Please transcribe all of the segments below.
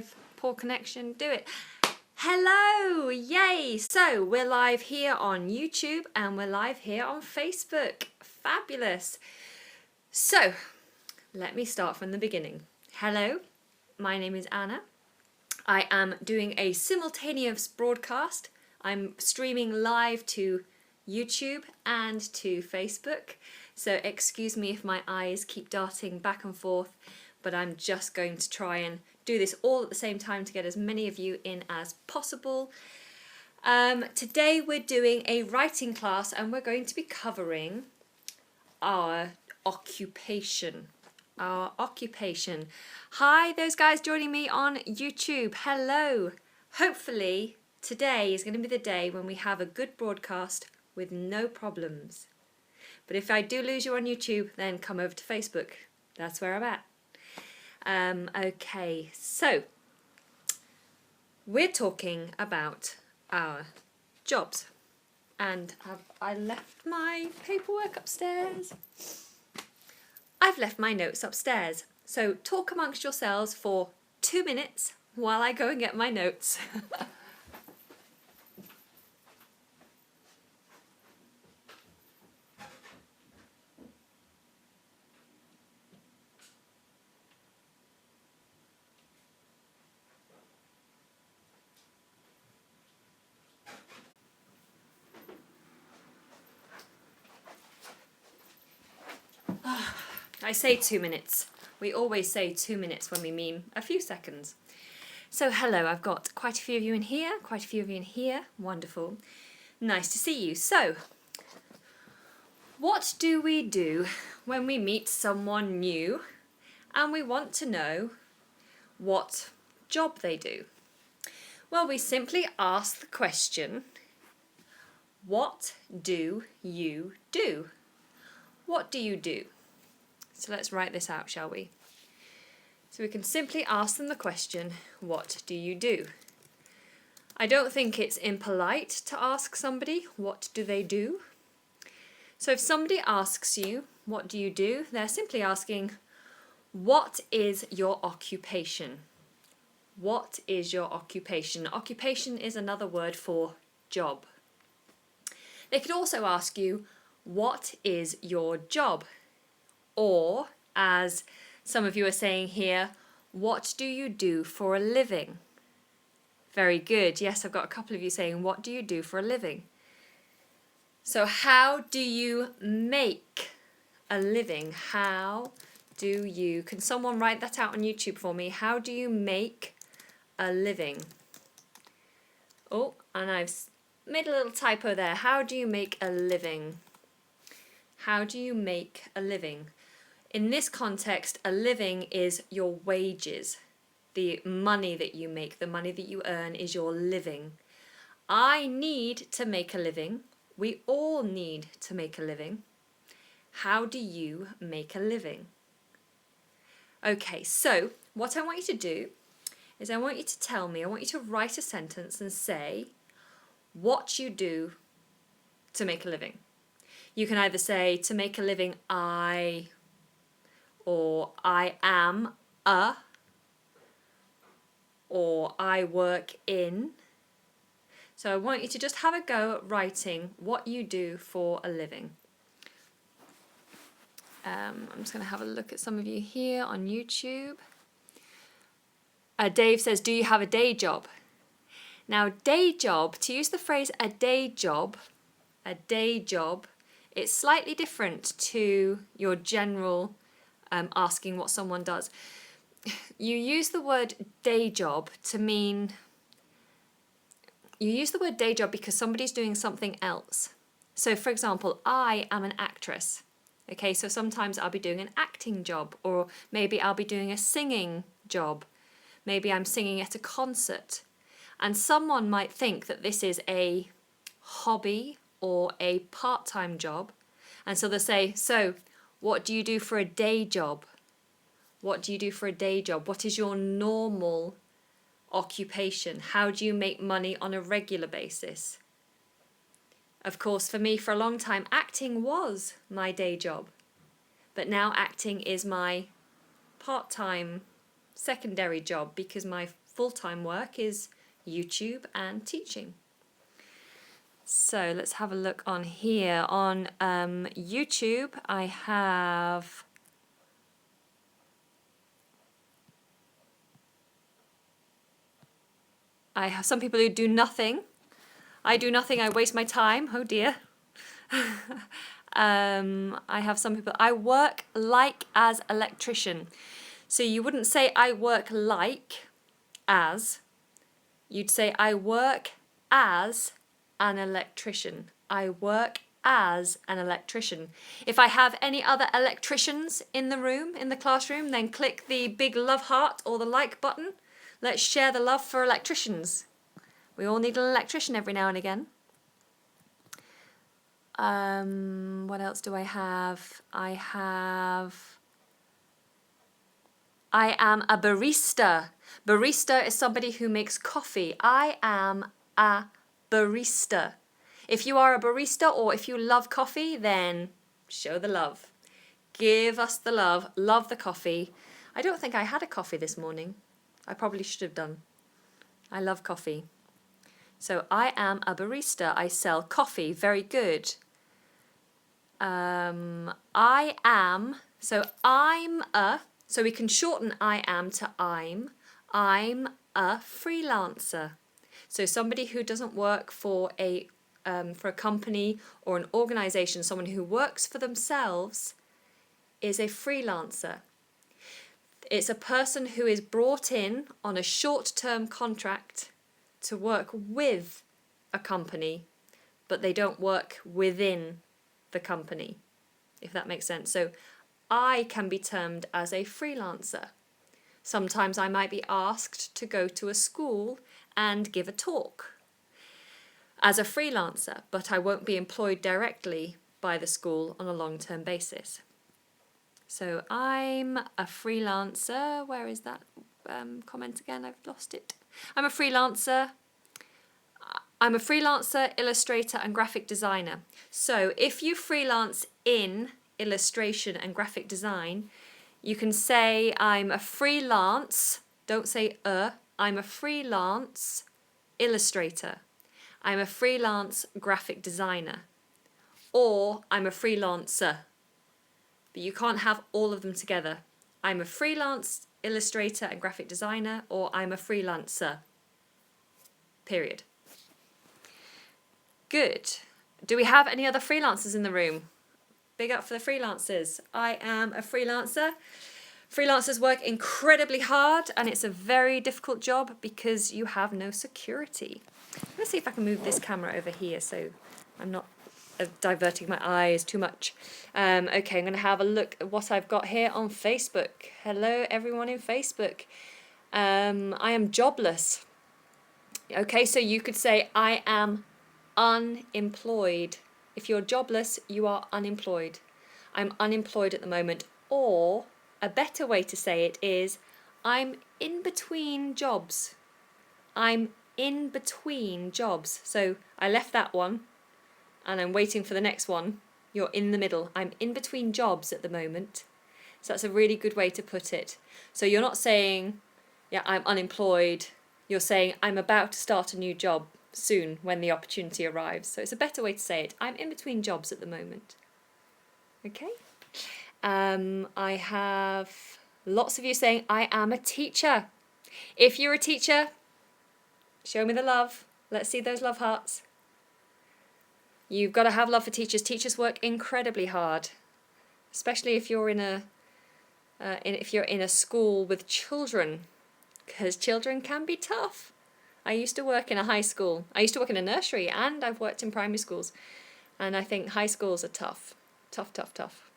live. Poor connection, do it. Hello, yay! So we're live here on YouTube and we're live here on Facebook. Fabulous. So let me start from the beginning. Hello, my name is Anna. I am doing a simultaneous broadcast. I'm streaming live to YouTube and to Facebook. So excuse me if my eyes keep darting back and forth, but I'm just going to try and do this all at the same time to get as many of you in as possible. Today we're doing a writing class and we're going to be covering our occupation. Our occupation. Hi, those guys joining me on YouTube. Hello. Hopefully today is going to be the day when we have a good broadcast with no problems. But if I do lose you on YouTube, then come over to Facebook. That's where I'm at. Okay, so we're talking about our jobs. And have I left my paperwork upstairs? I've left my notes upstairs. So talk amongst yourselves for 2 minutes while I go and get my notes. I say 2 minutes. We always say 2 minutes when we mean a few seconds. So hello, I've got quite a few of you in here, quite a few of you in here. Wonderful. Nice to see you. So, what do we do when we meet someone new and we want to know what job they do? Well, we simply ask the question, what do you do? What do you do? So let's write this out, shall we? So we can simply ask them the question, what do you do? I don't think it's impolite to ask somebody, what do they do? So if somebody asks you, what do you do? They're simply asking, what is your occupation? What is your occupation? Occupation is another word for job. They could also ask you, what is your job? Or, as some of you are saying here, what do you do for a living? Very good. Yes, I've got a couple of you saying, what do you do for a living? So how do you make a living? How do you... Can someone write that out on YouTube for me? How do you make a living? Oh, and I've made a little typo there. How do you make a living? How do you make a living? In this context, a living is your wages. The money that you make, the money that you earn is your living. I need to make a living. We all need to make a living. How do you make a living? Okay, so what I want you to do is I want you to tell me, I want you to write a sentence and say what you do to make a living. You can either say, to make a living, or I am a, or I work in. So I want you to just have a go at writing what you do for a living. I'm just going to have a look at some of you here on YouTube. Dave says, do you have a day job? Now, day job, to use the phrase a day job, it's slightly different to your general asking what someone does. You use the word day job to mean... You use the word day job because somebody's doing something else. So, for example, I am an actress. Okay, so sometimes I'll be doing an acting job, or maybe I'll be doing a singing job. Maybe I'm singing at a concert. And someone might think that this is a hobby or a part-time job. And so they'll say, so what do you do for a day job? What do you do for a day job? What is your normal occupation? How do you make money on a regular basis? Of course, for me, for a long time, acting was my day job. But now acting is my part-time secondary job because my full-time work is YouTube and teaching. So let's have a look on here. On YouTube, I have some people who do nothing. I do nothing, I waste my time. Oh dear. I have some people. I work like as electrician. So you wouldn't say I work like as. You'd say I work as an electrician. I work as an electrician. If I have any other electricians in the room, in the classroom, then click the big love heart or the like button. Let's share the love for electricians. We all need an electrician every now and again. What else do I have? I am a barista. Barista is somebody who makes coffee. I am a barista. If you are a barista or if you love coffee, then show the love. Give us the love. Love the coffee. I don't think I had a coffee this morning. I probably should have done. I love coffee. So I am a barista. I sell coffee. Very good. I am. So I'm a. So we can shorten I am to I'm. I'm a freelancer. So somebody who doesn't work for a company or an organization, someone who works for themselves, is a freelancer. It's a person who is brought in on a short-term contract to work with a company, but they don't work within the company, if that makes sense. So I can be termed as a freelancer. Sometimes I might be asked to go to a school and give a talk as a freelancer, but I won't be employed directly by the school on a long-term basis. So I'm a freelancer. Where is that comment again? I've lost it. I'm a freelancer. I'm a freelancer, illustrator and graphic designer. So if you freelance in illustration and graphic design, you can say I'm a freelance, don't say I'm a freelance illustrator. I'm a freelance graphic designer. Or I'm a freelancer. But you can't have all of them together. I'm a freelance illustrator and graphic designer, or I'm a freelancer. Period. Good. Do we have any other freelancers in the room? Big up for the freelancers. I am a freelancer. Freelancers work incredibly hard and it's a very difficult job because you have no security. Let's see if I can move this camera over here so I'm not diverting my eyes too much. Okay, I'm going to have a look at what I've got here on Facebook. Hello everyone in Facebook. I am jobless. Okay, so you could say I am unemployed. If you're jobless, you are unemployed. I'm unemployed at the moment. Or a better way to say it is I'm in between jobs. I'm in between jobs. So I left that one and I'm waiting for the next one. You're in the middle. I'm in between jobs at the moment. So that's a really good way to put it. So you're not saying, yeah, I'm unemployed. You're saying I'm about to start a new job soon when the opportunity arrives. So it's a better way to say it. I'm in between jobs at the moment. Okay. I have lots of you saying I am a teacher. If you're a teacher, show me the love. Let's see those love hearts. You've got to have love for teachers. Teachers work incredibly hard, especially if you're in a school with children, because children can be tough. I used to work in a high school. I used to work in a nursery and I've worked in primary schools. And I think high schools are tough. Tough, tough, tough.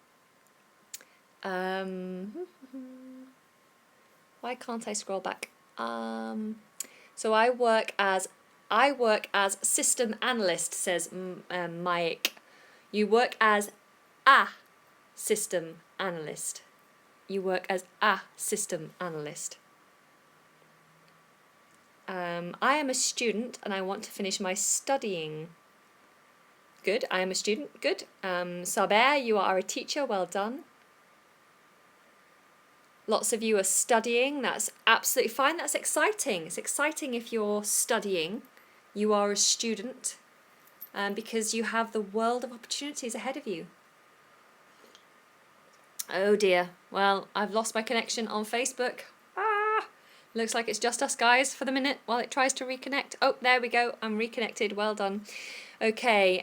Why can't I scroll back? So I work as system analyst, says Mike. You work as a system analyst. You work as a system analyst. I am a student and I want to finish my studying. Good, I am a student. Good. Saber, you are a teacher. Well done. Lots of you are studying. That's absolutely fine. That's exciting. It's exciting if you're studying. You are a student, because you have the world of opportunities ahead of you. Oh dear. Well, I've lost my connection on Facebook. Ah! Looks like it's just us guys for the minute while it tries to reconnect. Oh, there we go. I'm reconnected. Well done. Okay.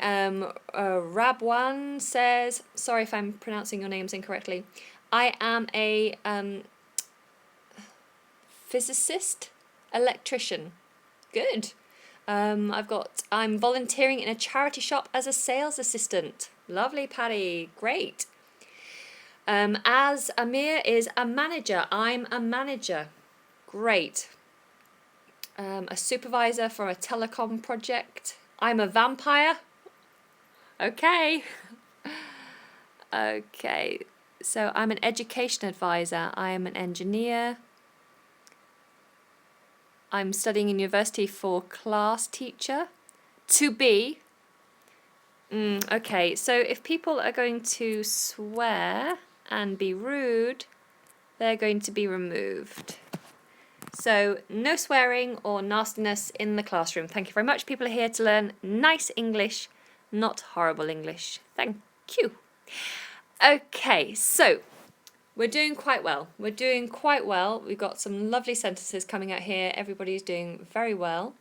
Rabwan says, sorry if I'm pronouncing your names incorrectly. I am a physicist, electrician. Good. I'm volunteering in a charity shop as a sales assistant. Lovely, Patty. Great. As Amir is a manager. I'm a manager. Great. A supervisor for a telecom project. I'm a vampire. Okay. Okay. So I'm an education advisor. I am an engineer. I'm studying in university for class teacher. To be. Okay, so if people are going to swear and be rude, they're going to be removed. So no swearing or nastiness in the classroom. Thank you very much. People are here to learn nice English, not horrible English. Thank you. Okay, so we're doing quite well. We're doing quite well. We've got some lovely sentences coming out here. Everybody's doing very well.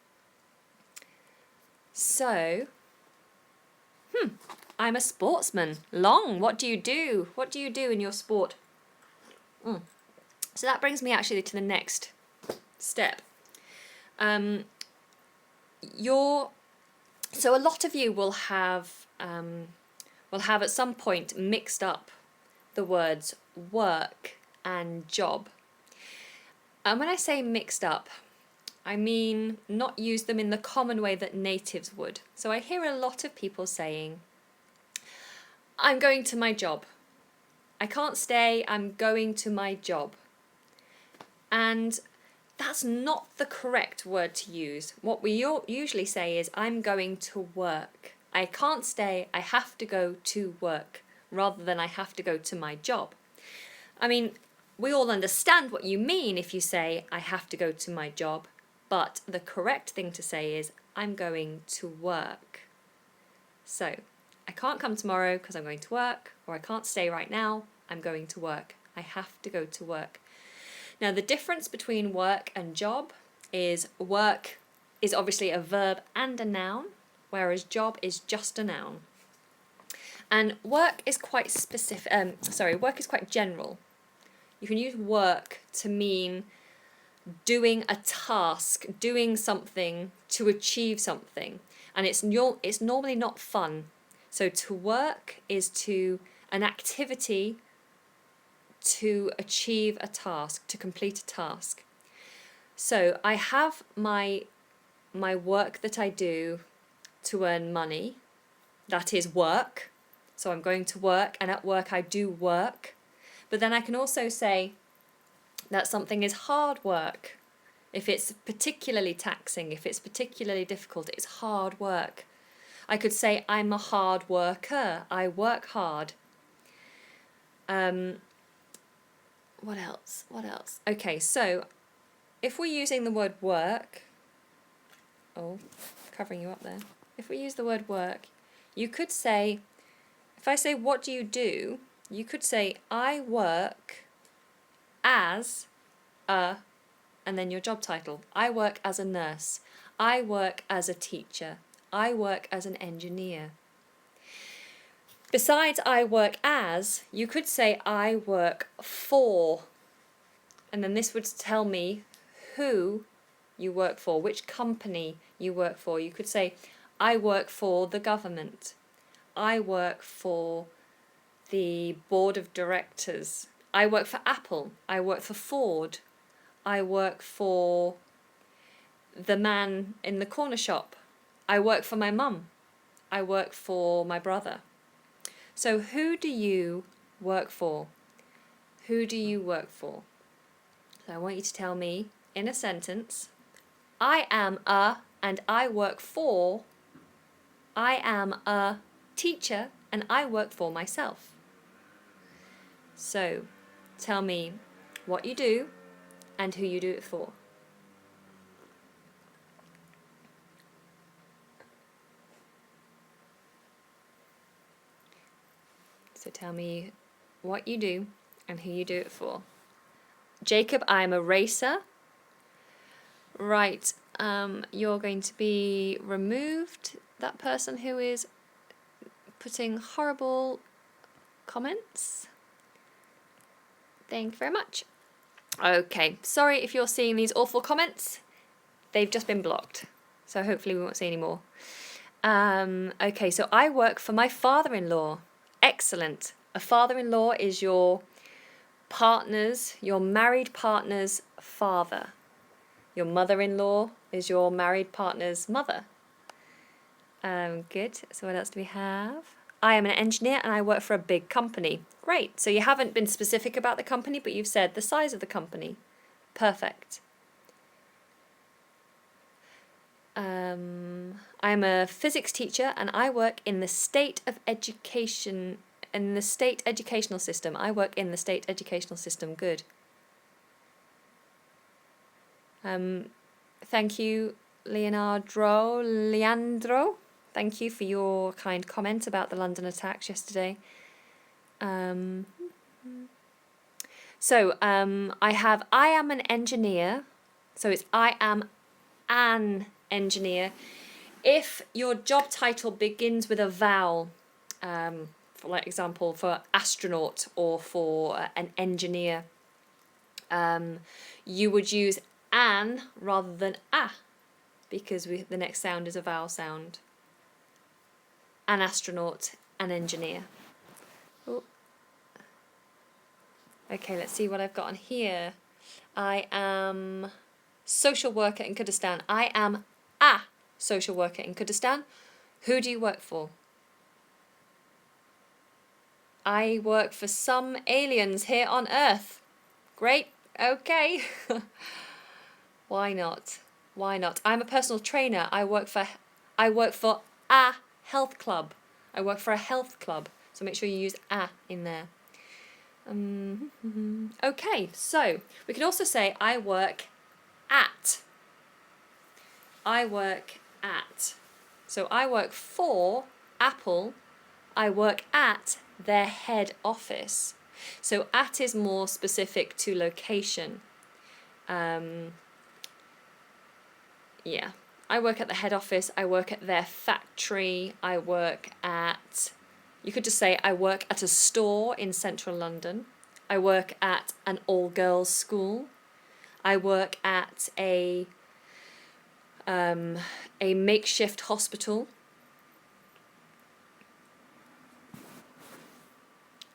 So, I'm a sportsman. Long. What do you do? What do you do in your sport? So that brings me actually to the next step. So a lot of you will have at some point mixed up the words work and job. And when I say mixed up, I mean not use them in the common way that natives would. So I hear a lot of people saying, I'm going to my job. I can't stay, I'm going to my job. And that's not the correct word to use. What we usually say is, I'm going to work. I can't stay, I have to go to work, rather than I have to go to my job. I mean, we all understand what you mean if you say, I have to go to my job, but the correct thing to say is, I'm going to work. So, I can't come tomorrow because I'm going to work, or I can't stay right now, I'm going to work. I have to go to work. Now, the difference between work and job is work is obviously a verb and a noun, whereas job is just a noun. And work is quite specific. Work is quite general. You can use work to mean doing a task, doing something to achieve something, and it's normally not fun. So to work is an activity to achieve a task, to complete a task. So I have my work that I do to earn money. That is work. So I'm going to work, and at work I do work. But then I can also say that something is hard work. If it's particularly taxing, if it's particularly difficult, it's hard work. I could say I'm a hard worker. I work hard. What else? Okay, so if we're using the word work, covering you up there. If we use the word work, you could say, if I say, what do you do? You could say, I work as a, and then your job title. I work as a nurse. I work as a teacher. I work as an engineer. Besides I work as, you could say I work for, and then this would tell me who you work for, which company you work for. You could say I work for the government. I work for the board of directors. I work for Apple. I work for Ford. I work for the man in the corner shop. I work for my mum. I work for my brother. So who do you work for? Who do you work for? So I want you to tell me in a sentence, I am a, and I work for. I am a teacher and I work for myself. So tell me, what you do, and who you do it for. So tell me what you do and who you do it for. Jacob, I'm a racer. Right, you're going to be removed. That person who is putting horrible comments. Thank you very much. Okay, sorry if you're seeing these awful comments. They've just been blocked. So hopefully we won't see any more. Okay, so I work for my father-in-law. Excellent. A father-in-law is your partner's, your married partner's father. Your mother-in-law is your married partner's mother. Good. So what else do we have? I am an engineer and I work for a big company. Great. So you haven't been specific about the company, but you've said the size of the company. Perfect. I'm a physics teacher and I work in the state of education, in the state educational system. I work in the state educational system. Good. Thank you, Leandro. Thank you for your kind comment about the London attacks yesterday. I am an engineer. So it's I am an engineer. If your job title begins with a vowel, for example, for astronaut or for an engineer, you would use an rather than a, because the next sound is a vowel sound. An astronaut, an engineer. Ooh. Okay, let's see what I've got on here. I am social worker in Kurdistan. I am a social worker in Kurdistan. Who do you work for? I work for some aliens here on Earth. Great. Okay. Why not? Why not? I'm a personal trainer. I work for a health club. I work for a health club. So make sure you use a in there. Okay, so we can also say I work at. I work at. So I work for Apple. I work at their head office. So at is more specific to location. Yeah. I work at the head office. I work at their factory. I work at... You could just say I work at a store in central London. I work at an all-girls school. I work at a makeshift hospital.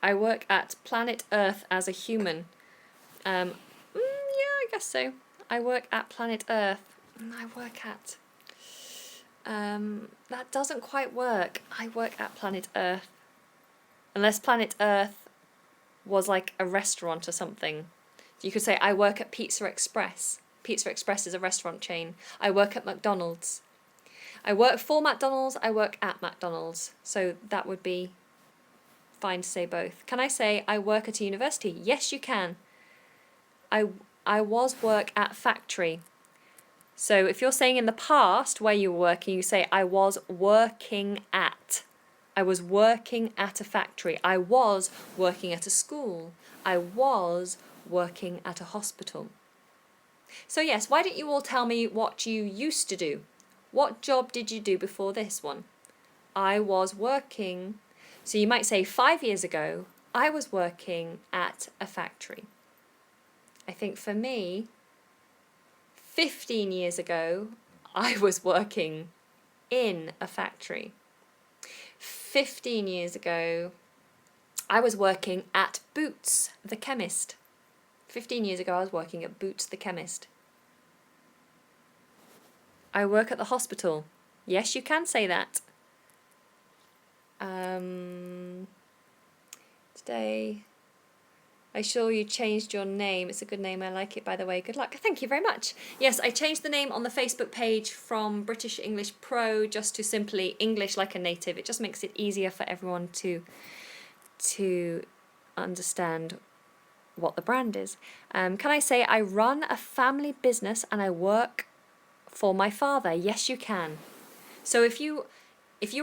I work at planet Earth as a human. Yeah, I guess so. I work at planet Earth. I work at... that doesn't quite work. I work at planet Earth. Unless planet Earth was like a restaurant or something. You could say, I work at Pizza Express. Pizza Express is a restaurant chain. I work at McDonald's. I work for McDonald's. I work at McDonald's. So that would be fine to say both. Can I say, I work at a university? Yes, you can. I was work at factory. So if you're saying in the past where you were working, you say, I was working at. I was working at a factory. I was working at a school. I was working at a hospital. So yes, why don't you all tell me what you used to do? What job did you do before this one? I was working. So you might say 5 years ago, I was working at a factory. I think for me, 15 years ago, I was working in a factory. 15 years ago, I was working at Boots, the chemist. 15 years ago, I was working at Boots, the chemist. I work at the hospital. Yes, you can say that. Today, I saw you changed your name. It's a good name. I like it, by the way. Good luck. Thank you very much. Yes, I changed the name on the Facebook page from British English Pro just to simply English like a native. It just makes it easier for everyone to understand what the brand is. Can I say I run a family business and I work for my father? Yes, you can. So if you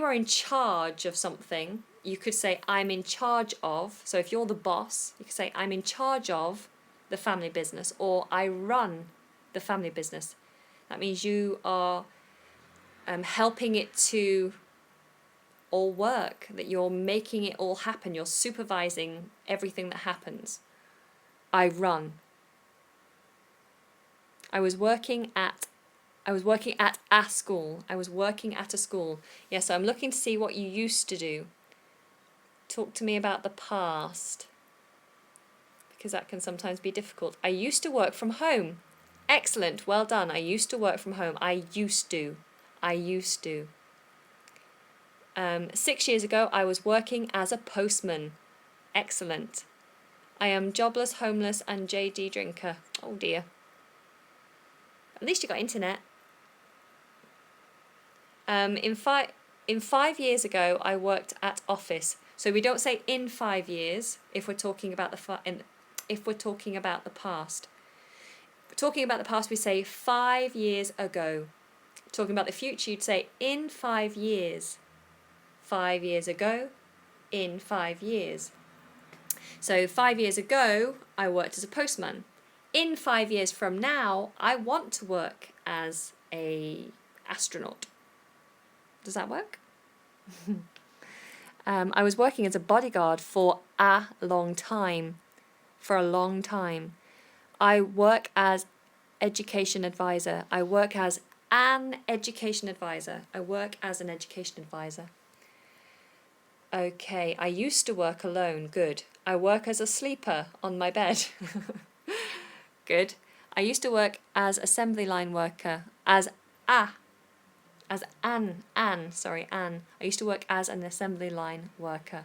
are in charge of something, you could say I'm in charge of. So if you're the boss, you could say I'm in charge of the family business, or I run the family business. That means you are helping it to all work, that you're making it all happen, you're supervising everything that happens. I run. I was working at a school. I was working at a school. Yeah, so I'm looking to see what you used to do. Talk to me about the past, because that can sometimes be difficult. I used to work from home. Excellent, well done. I used to work from home. I used to. 6 years ago, I was working as a postman. Excellent. I am jobless, homeless, and JD drinker. Oh dear. At least you got internet. In 5 years ago, I worked at office. So we don't say in 5 years if we're talking about the past. If we're talking about the past, we say 5 years ago. Talking about the future, you'd say in 5 years. 5 years ago, in 5 years. So 5 years ago, I worked as a postman. In 5 years from now, I want to work as a astronaut. Does that work? I was working as a bodyguard for a long time. I work as education advisor. I work as an education advisor. Okay, I used to work alone. Good. I work as a sleeper on my bed. Good. I used to work as assembly line worker. Anne. I used to work as an assembly line worker.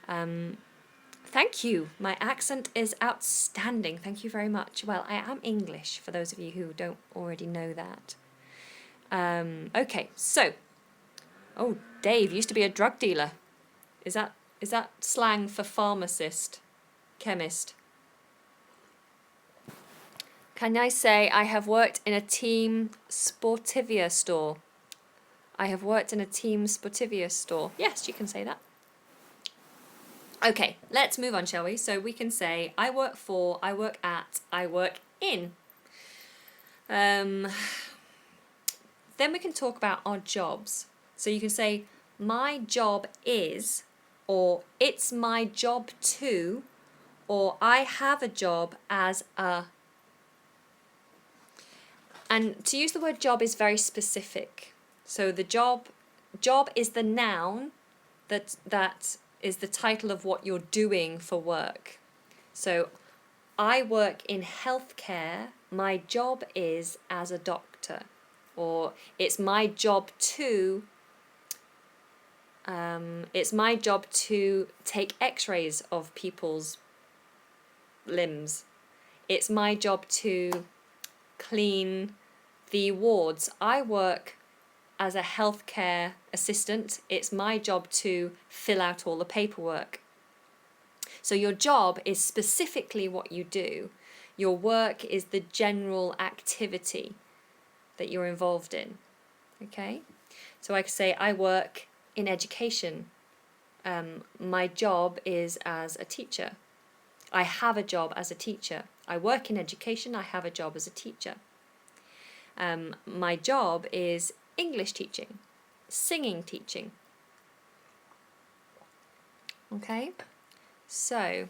Thank you. My accent is outstanding. Thank you very much. Well, I am English, for those of you who don't already know that. Okay, so. Oh, Dave used to be a drug dealer. Is that slang for pharmacist, chemist? Can I say I have worked in a team sportivia store? Yes, you can say that. Okay, let's move on, shall we? So we can say I work for, I work at, I work in. Then we can talk about our jobs. So you can say my job is, or it's my job to, or I have a job as a. And to use the word job is very specific. So the job is the noun that is the title of what you're doing for work. So I work in healthcare. My job is as a doctor. Or it's my job to take x-rays of people's limbs. It's my job to clean the wards. I work as a healthcare assistant. It's my job to fill out all the paperwork. So your job is specifically what you do. Your work is the general activity that you're involved in. Okay? So I could say I work in education. My job is as a teacher. I have a job as a teacher. I work in education. I have a job as a teacher. My job is English teaching, singing teaching. Okay? So,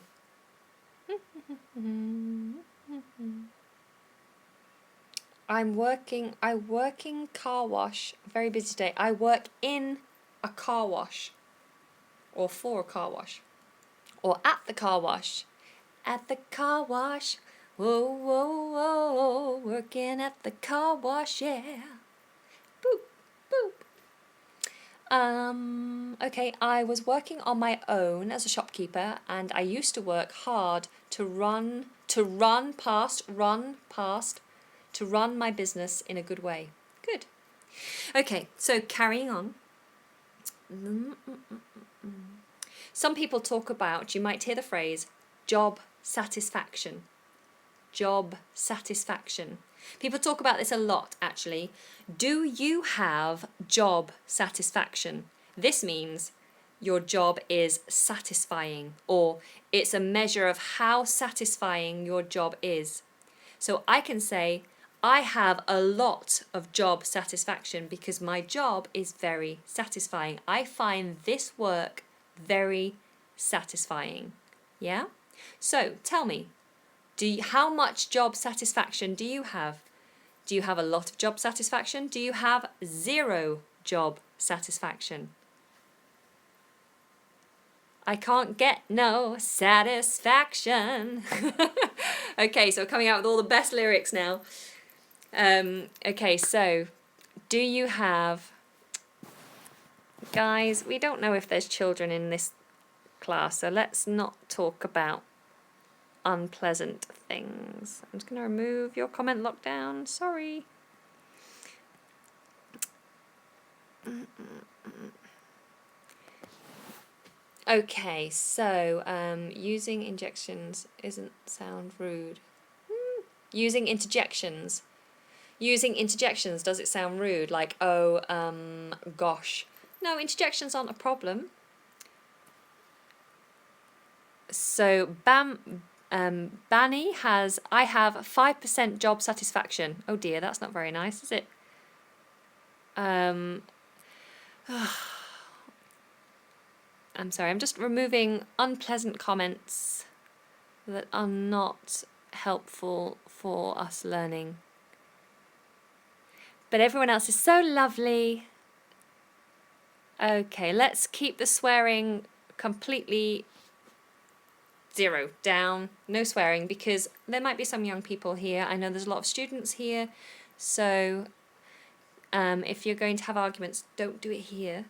I work in car wash. Very busy today. I work in a car wash. Or for a car wash. Or at the car wash. At the car wash. Whoa, whoa, whoa. Working at the car wash, yeah. Boop, boop. Okay, I was working on my own as a shopkeeper, and I used to work hard to run my business in a good way. Good. Okay, so carrying on. Some people talk about, you might hear the phrase, job satisfaction. Job satisfaction. People talk about this a lot, actually. Do you have job satisfaction? This means your job is satisfying, or it's a measure of how satisfying your job is. So I can say, I have a lot of job satisfaction because my job is very satisfying. I find this work very satisfying. Yeah? So tell me, how much job satisfaction do you have? Do you have a lot of job satisfaction? Do you have 0 job satisfaction? I can't get no satisfaction. Okay, so coming out with all the best lyrics now. Okay, so do you have... Guys, we don't know if there's children in this class, so let's not talk about unpleasant things. I'm just going to remove your comment lockdown. Sorry. Okay, so using injections isn't sound rude. Using interjections. Using interjections, does it sound rude? Like, oh, gosh. No, interjections aren't a problem. So, Banny has, I have 5% job satisfaction. Oh dear, that's not very nice, is it? I'm sorry, I'm just removing unpleasant comments that are not helpful for us learning. But everyone else is so lovely. Okay, let's keep the swearing completely 0 down. No swearing, because there might be some young people here. I know there's a lot of students here. So if you're going to have arguments, don't do it here.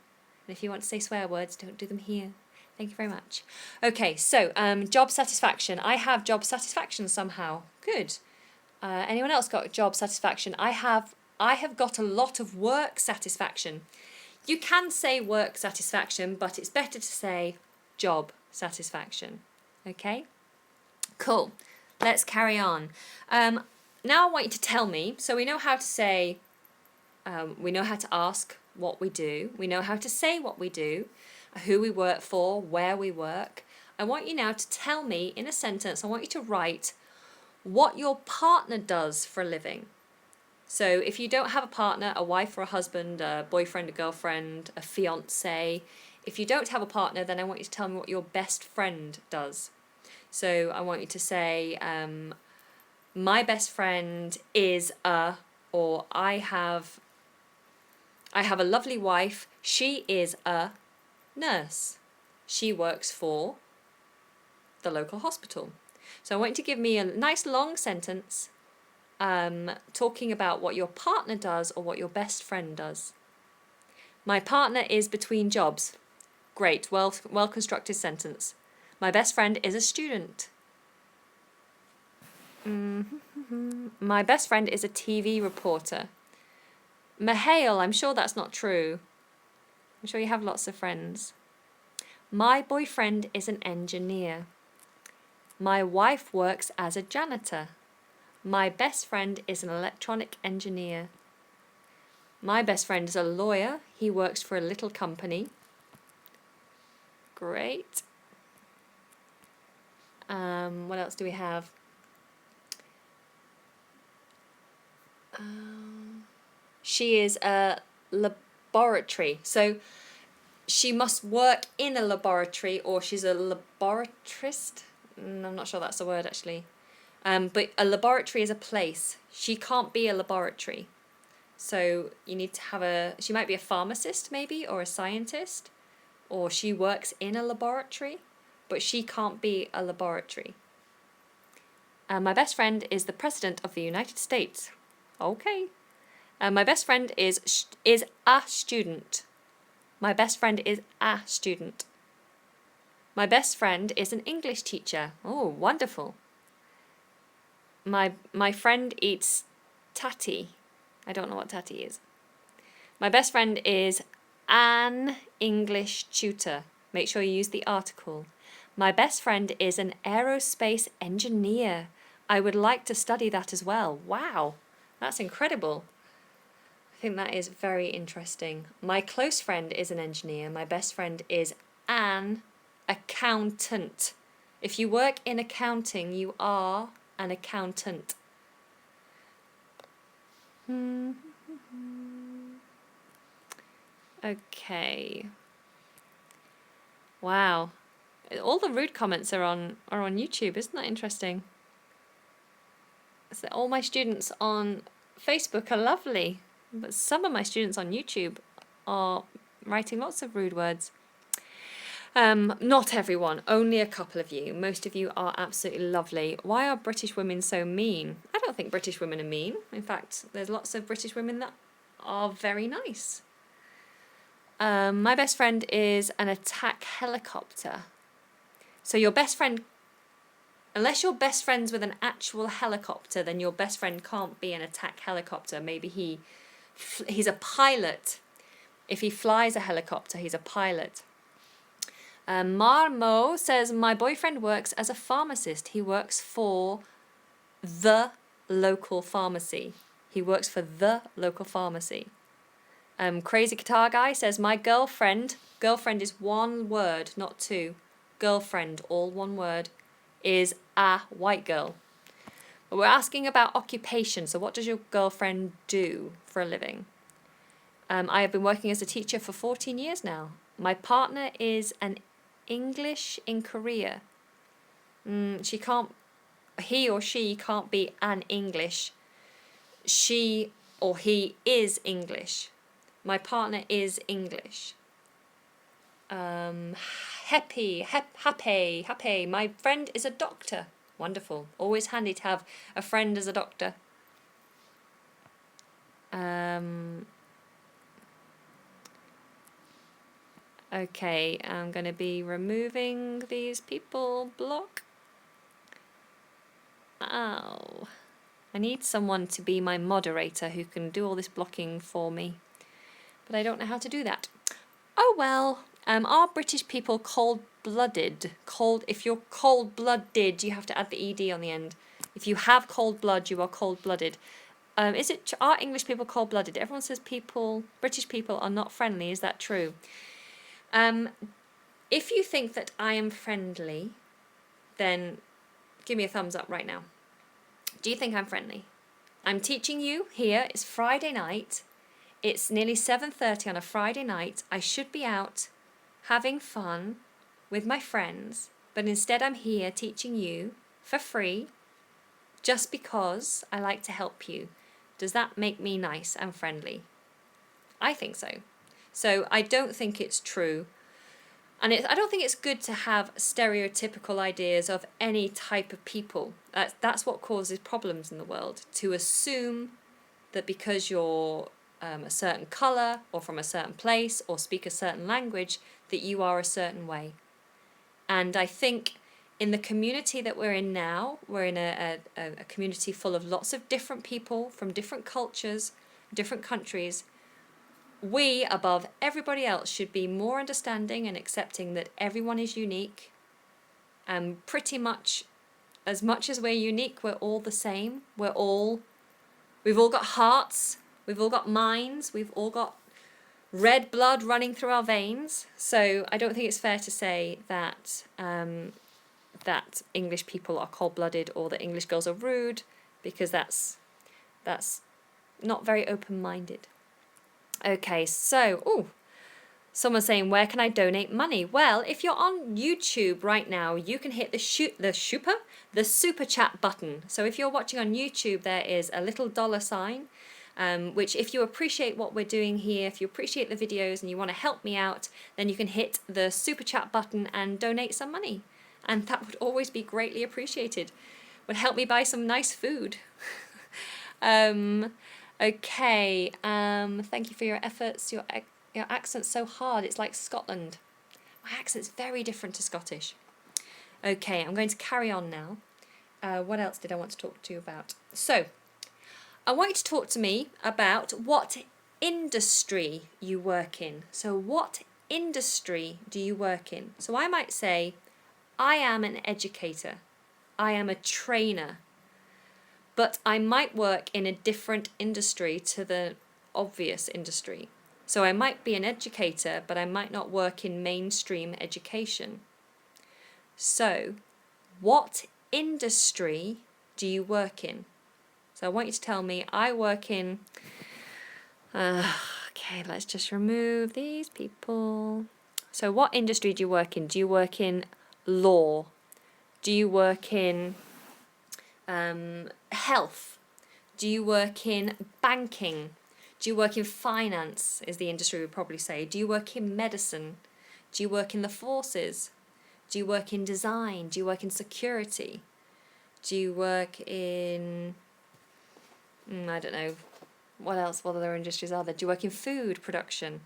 And if you want to say swear words, don't do them here. Thank you very much. Okay, so job satisfaction. I have job satisfaction somehow. Good. Anyone else got job satisfaction? I have got a lot of work satisfaction. You can say work satisfaction, but it's better to say job satisfaction. Okay? Cool. Let's carry on. Now I want you to tell me, so we know how to say, we know how to ask what we do, we know how to say what we do, who we work for, where we work. I want you now to tell me in a sentence, I want you to write what your partner does for a living. So if you don't have a partner, a wife or a husband, a boyfriend, a girlfriend, a fiance, if you don't have a partner, then I want you to tell me what your best friend does. So I want you to say, my best friend is a, or I have a lovely wife. She is a nurse. She works for the local hospital. So I want you to give me a nice long sentence talking about what your partner does or what your best friend does. My partner is between jobs. Great, well constructed sentence. My best friend is a student. My best friend is a TV reporter. Mihail, I'm sure that's not true. I'm sure you have lots of friends. My boyfriend is an engineer. My wife works as a janitor. My best friend is an electronic engineer. My best friend is a lawyer. He works for a little company. Great. What else do we have? She is a laboratory. So she must work in a laboratory, or she's a laboratorist. I'm not sure that's a word actually. But a laboratory is a place. She can't be a laboratory. So you need to have she might be a pharmacist maybe, or a scientist, or she works in a laboratory, but she can't be a laboratory. My best friend is the President of the United States. Okay. My best friend is a student. My best friend is a student. My best friend is an English teacher. Oh, wonderful. My friend eats tatty. I don't know what tatty is. My best friend is an English tutor. Make sure you use the article. My best friend is an aerospace engineer. I would like to study that as well. Wow, that's incredible. I think that is very interesting. My close friend is an engineer. My best friend is an accountant. If you work in accounting, you are an accountant. Okay. Wow. All the rude comments are on YouTube. Isn't that interesting? So all my students on Facebook are lovely, but some of my students on YouTube are writing lots of rude words. Not everyone, only a couple of you. Most of you are absolutely lovely. Why are British women so mean? I don't think British women are mean. In fact, there's lots of British women that are very nice. My best friend is an attack helicopter. So your best friend, unless you're best friends with an actual helicopter, then your best friend can't be an attack helicopter. Maybe he's a pilot. If he flies a helicopter, he's a pilot. Marmo says, my boyfriend works as a pharmacist. He works for the local pharmacy. He works for the local pharmacy. Crazy Guitar Guy says, my girlfriend is one word, not two. Girlfriend, all one word, is a white girl. But we're asking about occupation. So what does your girlfriend do for a living? I have been working as a teacher for 14 years now. My partner is an English in Korea. He or she can't be an English. She or he is English. My partner is English. Happy. My friend is a doctor. Wonderful. Always handy to have a friend as a doctor. Okay, I'm going to be removing these people. Block. Oh. I need someone to be my moderator who can do all this blocking for me. But I don't know how to do that. Oh well. Are British people cold-blooded? If you're cold-blooded, you have to add the ed on the end. If you have cold blood, you are cold-blooded. Are English people cold-blooded? Everyone says British people are not friendly. Is that true? If you think that I am friendly, then give me a thumbs up right now. Do you think I'm friendly? I'm teaching you here. It's Friday night. It's nearly 7:30 on a Friday night. I should be out having fun with my friends, but instead I'm here teaching you for free just because I like to help you. Does that make me nice and friendly? I think so. So I don't think it's true. And I don't think it's good to have stereotypical ideas of any type of people. That's what causes problems in the world. To assume that because you're a certain colour or from a certain place or speak a certain language, that you are a certain way. And I think in the community that we're in now, we're in a community full of lots of different people from different cultures, different countries. We, above everybody else, should be more understanding and accepting that everyone is unique. And pretty much as we're unique, we're all the same. We've all got hearts, we've all got minds, we've all got red blood running through our veins. So I don't think it's fair to say that that English people are cold-blooded or that English girls are rude, because that's not very open-minded. Okay, so, someone's saying, where can I donate money? Well, if you're on YouTube right now, you can hit the super chat button. So if you're watching on YouTube, there is a little $sign, which if you appreciate what we're doing here, if you appreciate the videos and you want to help me out, then you can hit the super chat button and donate some money. And that would always be greatly appreciated. Would help me buy some nice food. Okay, thank you for your efforts. Your accent's so hard, it's like Scotland. My accent's very different to Scottish. Okay, I'm going to carry on now. What else did I want to talk to you about? So, I want you to talk to me about what industry you work in. So what industry do you work in? So I might say, I am an educator. I am a trainer. But I might work in a different industry to the obvious industry. So I might be an educator, but I might not work in mainstream education. So, what industry do you work in? So I want you to tell me, I work in... okay, let's just remove these people. So what industry do you work in? Do you work in law? Do you work in health? Do you work in banking? Do you work in finance, is the industry we would probably say. Do you work in medicine? Do you work in the forces? Do you work in design? Do you work in security? Do you work in... I don't know. What else? What other industries are there? Do you work in food production?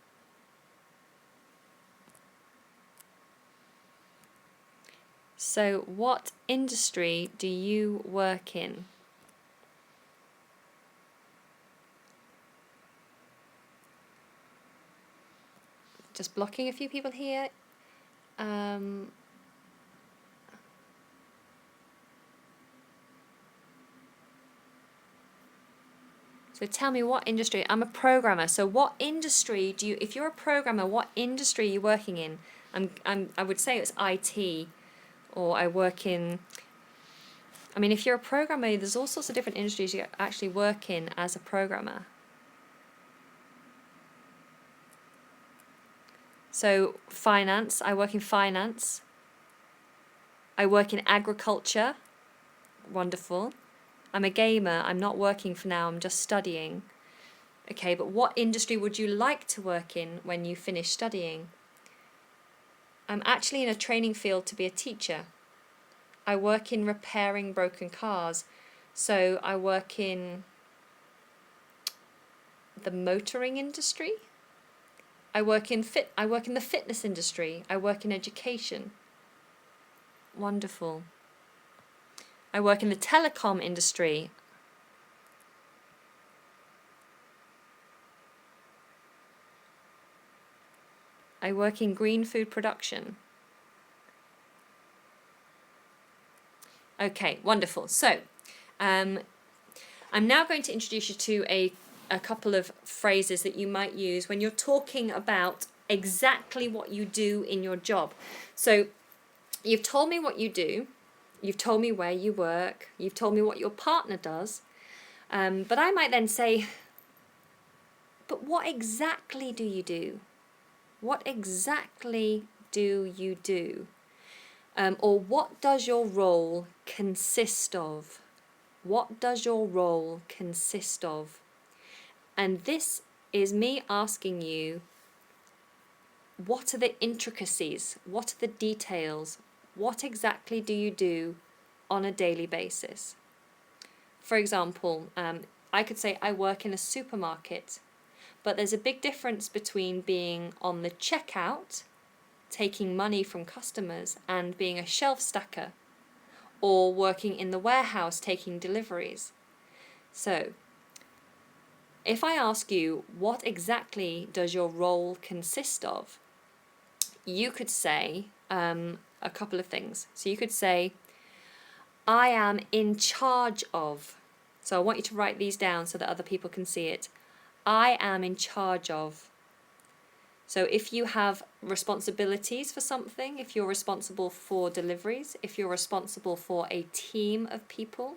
So what industry do you work in? Just blocking a few people here. So tell me what industry. I'm a programmer. So what industry do you, if you're a programmer, what industry are you working in? I would say it's IT, or I work in... I mean, if you're a programmer, there's all sorts of different industries you actually work in as a programmer. So finance, I work in finance. I work in agriculture. Wonderful. I'm a gamer. I'm not working for now. I'm just studying. Okay, but what industry would you like to work in when you finish studying? I'm actually in a training field to be a teacher. I work in repairing broken cars. So I work in the motoring industry. I work in the fitness industry. I work in education. Wonderful. I work in the telecom industry. I work in green food production. Okay, wonderful. So, I'm now going to introduce you to a couple of phrases that you might use when you're talking about exactly what you do in your job. So, you've told me what you do. You've told me where you work. You've told me what your partner does. But I might then say, but what exactly do you do? What exactly do you do? Or what does your role consist of? What does your role consist of? And this is me asking you, what are the intricacies? What are the details? What exactly do you do on a daily basis? For example, I could say I work in a supermarket, but there's a big difference between being on the checkout, taking money from customers, and being a shelf stacker, or working in the warehouse taking deliveries. So, if I ask you, what exactly does your role consist of? You could say a couple of things. So you could say, I am in charge of. So I want you to write these down so that other people can see it. I am in charge of. So if you have responsibilities for something, if you're responsible for deliveries, if you're responsible for a team of people,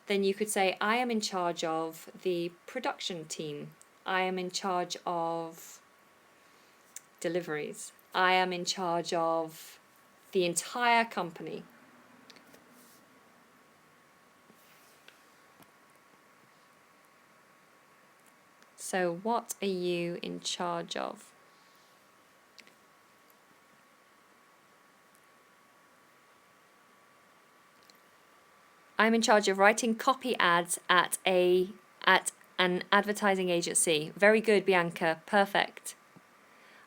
then you could say, I am in charge of the production team. I am in charge of deliveries. I am in charge of the entire company. So what are you in charge of? I'm in charge of writing copy ads at an advertising agency. Very good, Bianca. Perfect.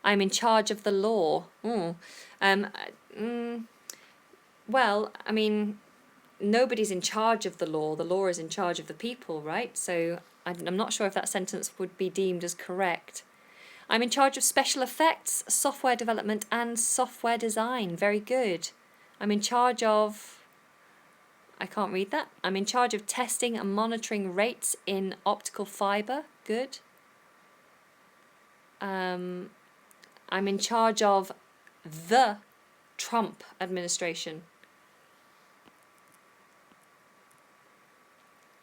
I'm in charge of the law. Well, I mean, nobody's in charge of the law. The law is in charge of the people, right? So I'm not sure if that sentence would be deemed as correct. I'm in charge of special effects, software development, and software design. Very good. I'm in charge of, I can't read that. I'm in charge of testing and monitoring rates in optical fibre. Good. I'm in charge of the Trump administration.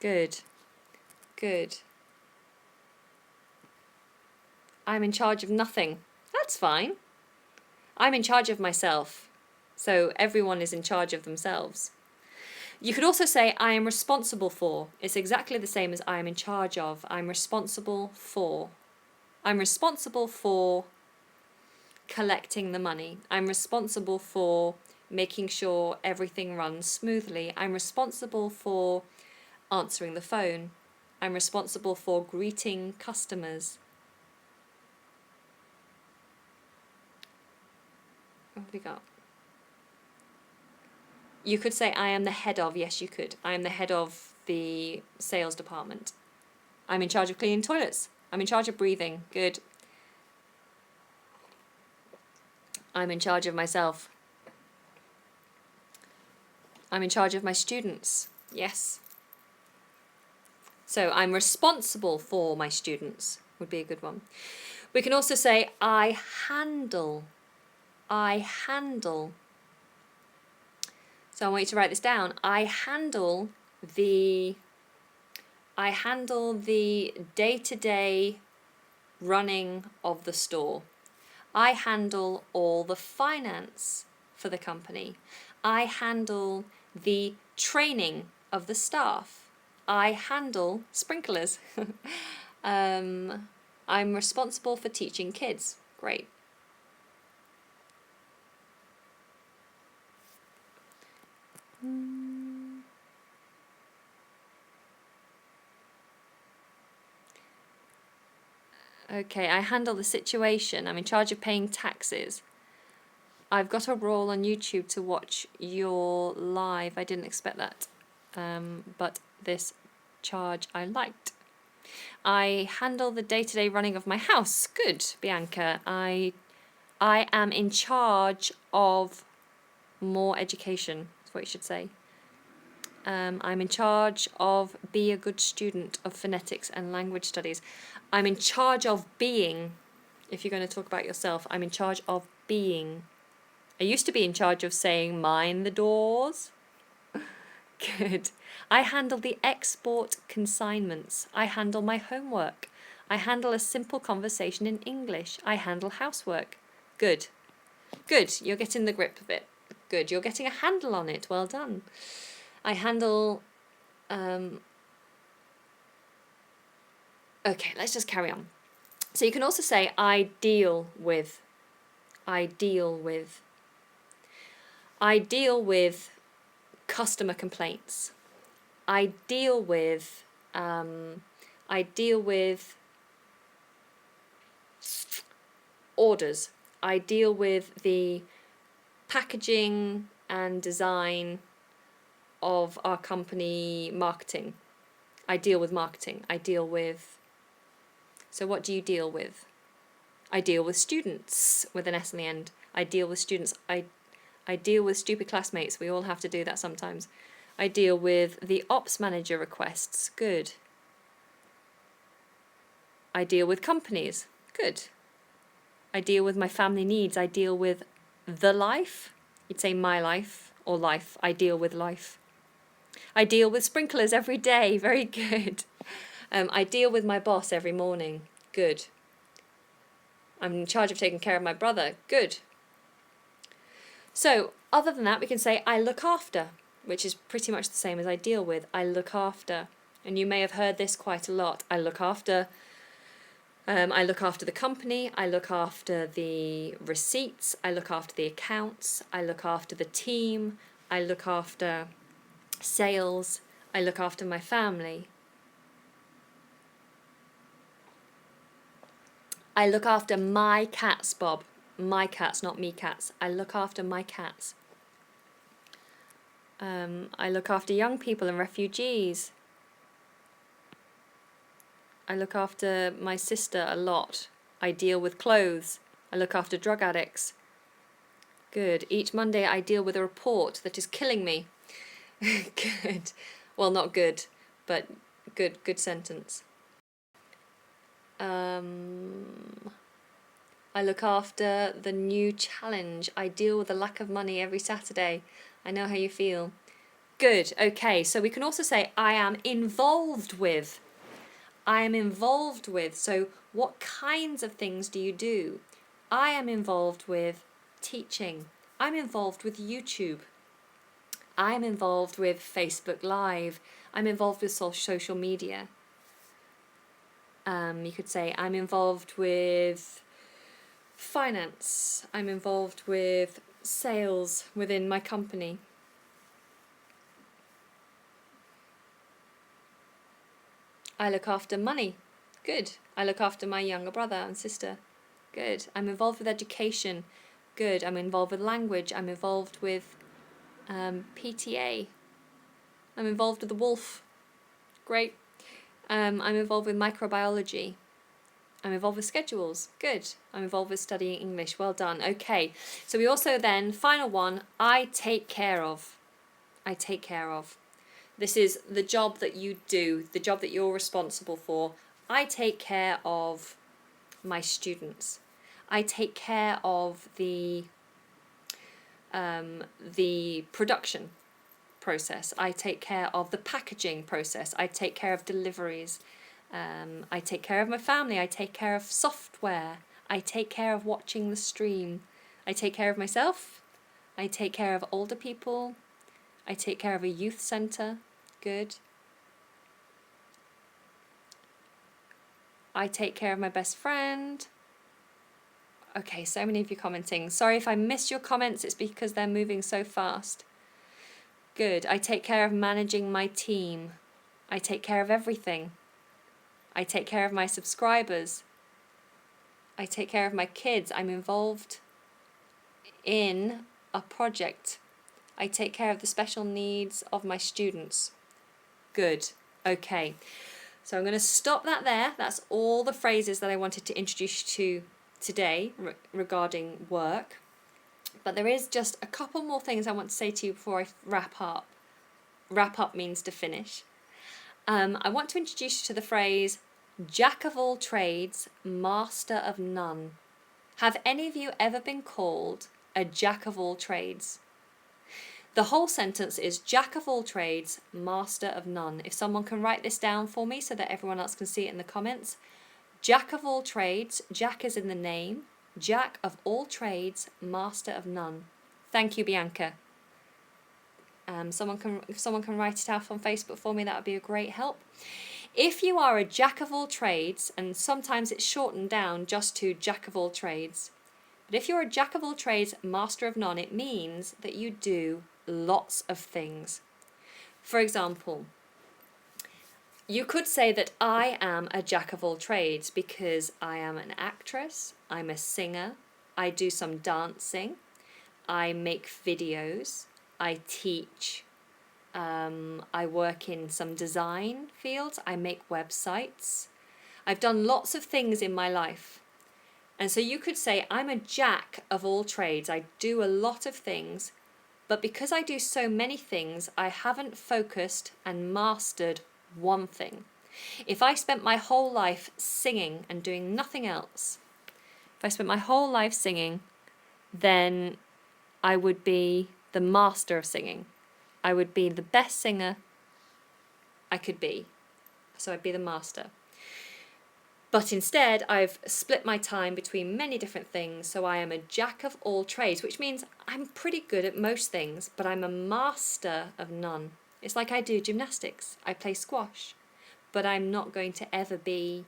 Good. Good. I'm in charge of nothing. That's fine. I'm in charge of myself. So everyone is in charge of themselves. You could also say I am responsible for. It's exactly the same as I am in charge of. I'm responsible for. I'm responsible for collecting the money. I'm responsible for making sure everything runs smoothly. I'm responsible for answering the phone. I'm responsible for greeting customers. What have we got? You could say I am the head of. Yes, you could. I am the head of the sales department. I'm in charge of cleaning toilets. I'm in charge of breathing. Good. I'm in charge of myself. I'm in charge of my students. Yes. So I'm responsible for my students would be a good one. We can also say I handle. I handle. So I want you to write this down. I handle the day-to-day running of the store. I handle all the finance for the company. I handle the training of the staff. I handle sprinklers. I'm responsible for teaching kids. Great. Okay, I handle the situation. I'm in charge of paying taxes. I've got a role on YouTube to watch your live. I didn't expect that. But this charge I liked. I handle the day-to-day running of my house. Good, Bianca. I am in charge of more education. That's what you should say. I'm in charge of be a good student of phonetics and language studies. I'm in charge of being. If you're going to talk about yourself, I'm in charge of being. I used to be in charge of saying mind the doors. Good. I handle the export consignments. I handle my homework. I handle a simple conversation in English. I handle housework. Good. Good. You're getting the grip of it. Good. You're getting a handle on it. Well done. I handle... Okay, let's just carry on. So you can also say I deal with. I deal with. I deal with customer complaints. I deal with orders. I deal with the packaging and design of our company marketing. I deal with marketing. I deal with... So what do you deal with? I deal with students with an S on the end. I deal with students. I deal with stupid classmates. We all have to do that sometimes. I deal with the ops manager requests. Good. I deal with companies. Good. I deal with my family needs. I deal with the life. You'd say my life or life. I deal with life. I deal with sprinklers every day. Very good. I deal with my boss every morning. Good. I'm in charge of taking care of my brother. Good. So, other than that, we can say I look after, which is pretty much the same as I deal with. I look after. And you may have heard this quite a lot. I look after the company. I look after the receipts. I look after the accounts. I look after the team. I look after sales. I look after my family. I look after my cats, Bob. My cats, not me cats. I look after my cats. I look after young people and refugees. I look after my sister a lot. I deal with clothes. I look after drug addicts. Good. Each Monday I deal with a report that is killing me. Good. Well, not good, but good sentence. I look after the new challenge. I deal with the lack of money every Saturday. I know how you feel. Good. Okay, so we can also say I am involved with. I am involved with. So what kinds of things do you do? I am involved with teaching. I'm involved with YouTube. I'm involved with Facebook Live. I'm involved with social media. You could say I'm involved with finance. I'm involved with sales within my company. I look after money. Good. I look after my younger brother and sister. Good. I'm involved with education. Good. I'm involved with language. I'm involved with PTA. I'm involved with the wolf. Great. I'm involved with microbiology. I'm involved with schedules. Good. I'm involved with studying English. Well done. Okay. So we also then, final one, I take care of. I take care of. This is the job that you do, the job that you're responsible for. I take care of my students. I take care of the production process. I take care of the packaging process. I take care of deliveries. I take care of my family. I take care of software. I take care of watching the stream. I take care of myself. I take care of older people. I take care of a youth centre. Good. I take care of my best friend. Okay, so many of you commenting. Sorry if I missed your comments, it's because they're moving so fast. Good. I take care of managing my team. I take care of everything. I take care of my subscribers. I take care of my kids. I'm involved in a project. I take care of the special needs of my students. Good. Okay. So I'm going to stop that there. That's all the phrases that I wanted to introduce you to today regarding work. But there is just a couple more things I want to say to you before I wrap up. Wrap up means to finish. I want to introduce you to the phrase, Jack of all trades, master of none. Have any of you ever been called a jack of all trades? The whole sentence is Jack of all trades, master of none. If someone can write this down for me so that everyone else can see it in the comments. Jack of all trades, Jack is in the name. Jack of all trades, master of none. Thank you, Bianca. If someone can write it out on Facebook for me, that would be a great help. If you are a jack of all trades, and sometimes it's shortened down just to jack of all trades, but if you're a jack of all trades, master of none, it means that you do lots of things. For example, you could say that I am a jack of all trades because I am an actress, I'm a singer, I do some dancing, I make videos, I teach, I work in some design fields, I make websites. I've done lots of things in my life. And so you could say I'm a jack of all trades. I do a lot of things, but because I do so many things, I haven't focused and mastered one thing. If I spent my whole life singing and doing nothing else, if I spent my whole life singing, then I would be the master of singing. I would be the best singer I could be. So I'd be the master. But instead, I've split my time between many different things, so I am a jack of all trades, which means I'm pretty good at most things, but I'm a master of none. It's like I do gymnastics, I play squash, but I'm not going to ever be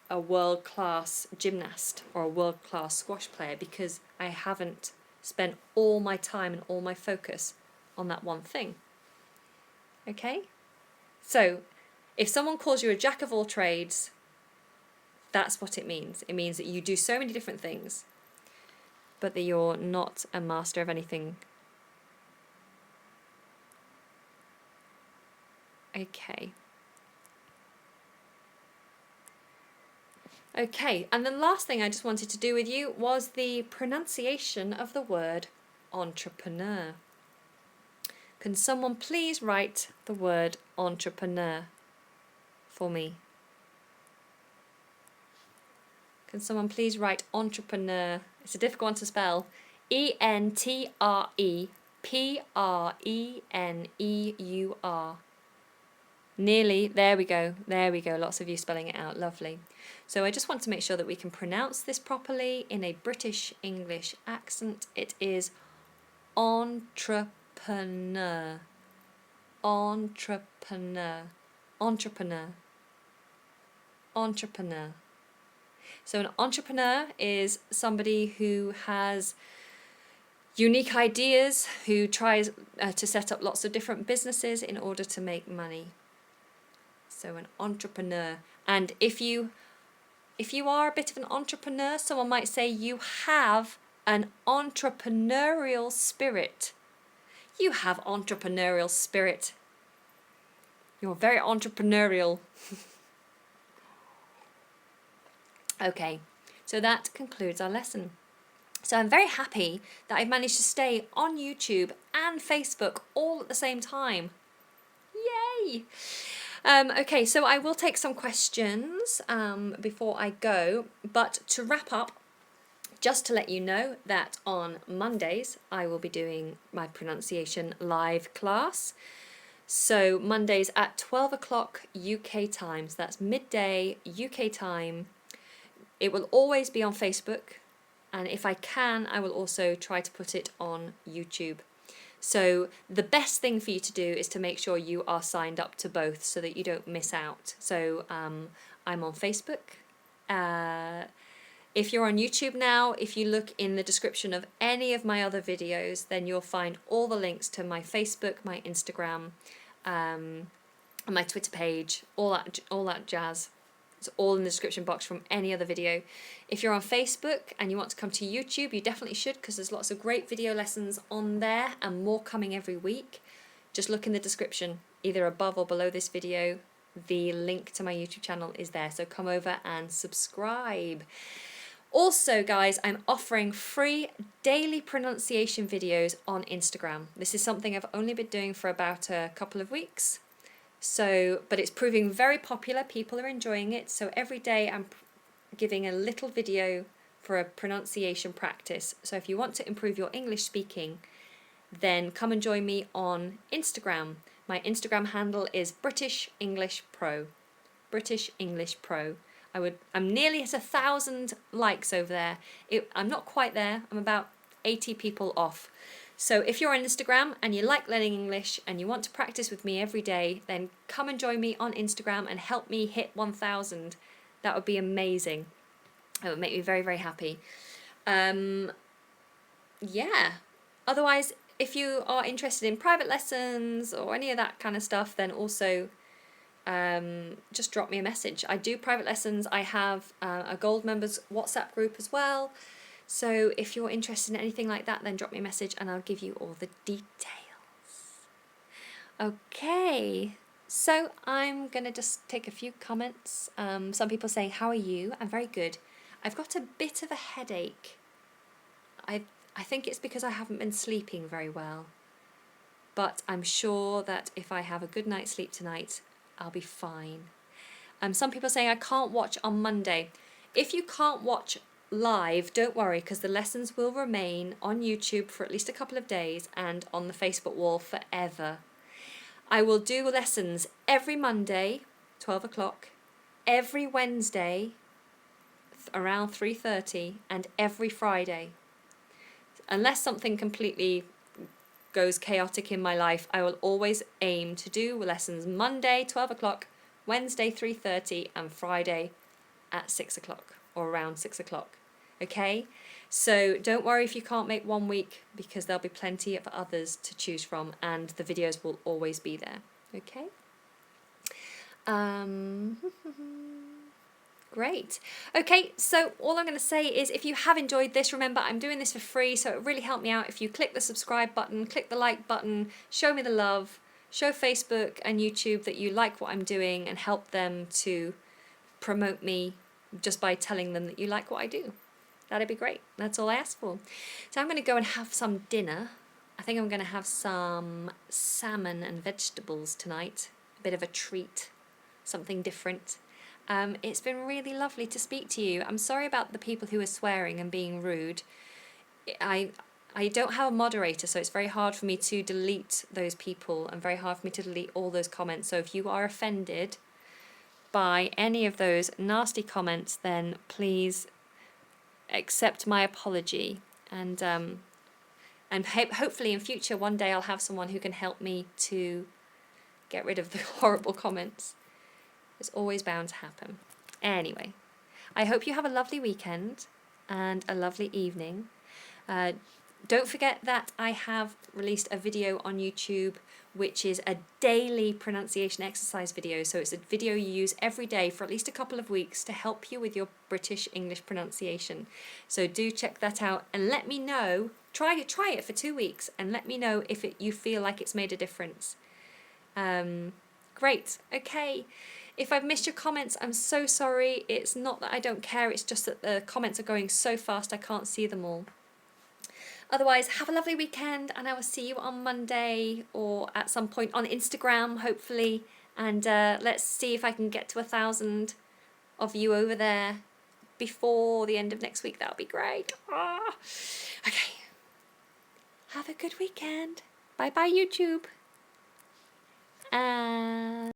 a world-class gymnast or a world-class squash player because I haven't spent all my time and all my focus on that one thing. Okay? So, if someone calls you a jack of all trades, that's what it means. It means that you do so many different things, but that you're not a master of anything. Okay. Okay, and the last thing I just wanted to do with you was the pronunciation of the word entrepreneur? Can someone please write the word entrepreneur for me? Can someone please write entrepreneur? It's a difficult one to spell. entrepreneur. Nearly. There we go. There we go. Lots of you spelling it out. Lovely. So I just want to make sure that we can pronounce this properly in a British English accent. It is entrepreneur. Entrepreneur. Entrepreneur. Entrepreneur. So an entrepreneur is somebody who has unique ideas, who tries to set up lots of different businesses in order to make money. So an entrepreneur. And if you are a bit of an entrepreneur, someone might say you have an entrepreneurial spirit. You have entrepreneurial spirit. You're very entrepreneurial. Okay, so that concludes our lesson. So I'm very happy that I've managed to stay on YouTube and Facebook all at the same time. Yay! Okay, so I will take some questions before I go, but to wrap up, just to let you know that on Mondays I will be doing my pronunciation live class. So Mondays at 12 o'clock UK time, so that's midday UK time. It will always be on Facebook, and if I can, I will also try to put it on YouTube. So the best thing for you to do is to make sure you are signed up to both so that you don't miss out. So I'm on Facebook. If you're on YouTube now, if you look in the description of any of my other videos, then you'll find all the links to my Facebook, my Instagram, and my Twitter page, all that jazz. It's all in the description box from any other video. If you're on Facebook and you want to come to YouTube, you definitely should, because there's lots of great video lessons on there and more coming every week. Just look in the description, either above or below this video. The link to my YouTube channel is there, so come over and subscribe. Also, guys, I'm offering free daily pronunciation videos on Instagram. This is something I've only been doing for about a couple of weeks. So, but it's proving very popular. People are enjoying it. So every day I'm giving a little video for a pronunciation practice. So if you want to improve your English speaking, then come and join me on Instagram. My Instagram handle is British English Pro. British English Pro. I'm nearly at 1,000 likes over there. I'm not quite there. I'm about 80 people off. So if you're on Instagram and you like learning English and you want to practice with me every day, then come and join me on Instagram and help me hit 1,000. That would be amazing. It would make me very, very happy. Yeah. Otherwise, if you are interested in private lessons or any of that kind of stuff, then also just drop me a message. I do private lessons. I have a Gold Members WhatsApp group as well. So if you're interested in anything like that, then drop me a message and I'll give you all the details. Okay, so I'm going to just take a few comments. Some people saying, how are you? I'm very good. I've got a bit of a headache. I think it's because I haven't been sleeping very well. But I'm sure that if I have a good night's sleep tonight, I'll be fine. Some people saying I can't watch on Monday. If you can't watch live, don't worry, because the lessons will remain on YouTube for at least a couple of days and on the Facebook wall forever. I will do lessons every Monday, 12 o'clock, every Wednesday around 3:30, and every Friday. Unless something completely goes chaotic in my life, I will always aim to do lessons Monday, 12 o'clock, Wednesday, 3:30, and Friday at 6 o'clock or around 6 o'clock. Okay? So don't worry if you can't make one week, because there'll be plenty of others to choose from and the videos will always be there. Okay? Great. Okay, so all I'm going to say is if you have enjoyed this, remember I'm doing this for free, so it really helped me out if you click the subscribe button, click the like button, show me the love, show Facebook and YouTube that you like what I'm doing and help them to promote me just by telling them that you like what I do. That'd be great. That's all I ask for. So I'm going to go and have some dinner. I think I'm going to have some salmon and vegetables tonight. A bit of a treat, something different. It's been really lovely to speak to you. I'm sorry about the people who are swearing and being rude. I don't have a moderator, so it's very hard for me to delete those people and very hard for me to delete all those comments. So if you are offended by any of those nasty comments, then please accept my apology. And hopefully in future, one day I'll have someone who can help me to get rid of the horrible comments. It's always bound to happen. Anyway, I hope you have a lovely weekend and a lovely evening. Don't forget that I have released a video on YouTube which is a daily pronunciation exercise video. So it's a video you use every day for at least a couple of weeks to help you with your British English pronunciation. So do check that out and let me know. Try it for 2 weeks and let me know if you feel like it's made a difference. Great. Okay. If I've missed your comments, I'm so sorry. It's not that I don't care, it's just that the comments are going so fast I can't see them all. Otherwise, have a lovely weekend and I will see you on Monday or at some point on Instagram, hopefully. And let's see if I can get to 1,000 of you over there before the end of next week. That would be great. Ah. Okay. Have a good weekend. Bye-bye, YouTube. And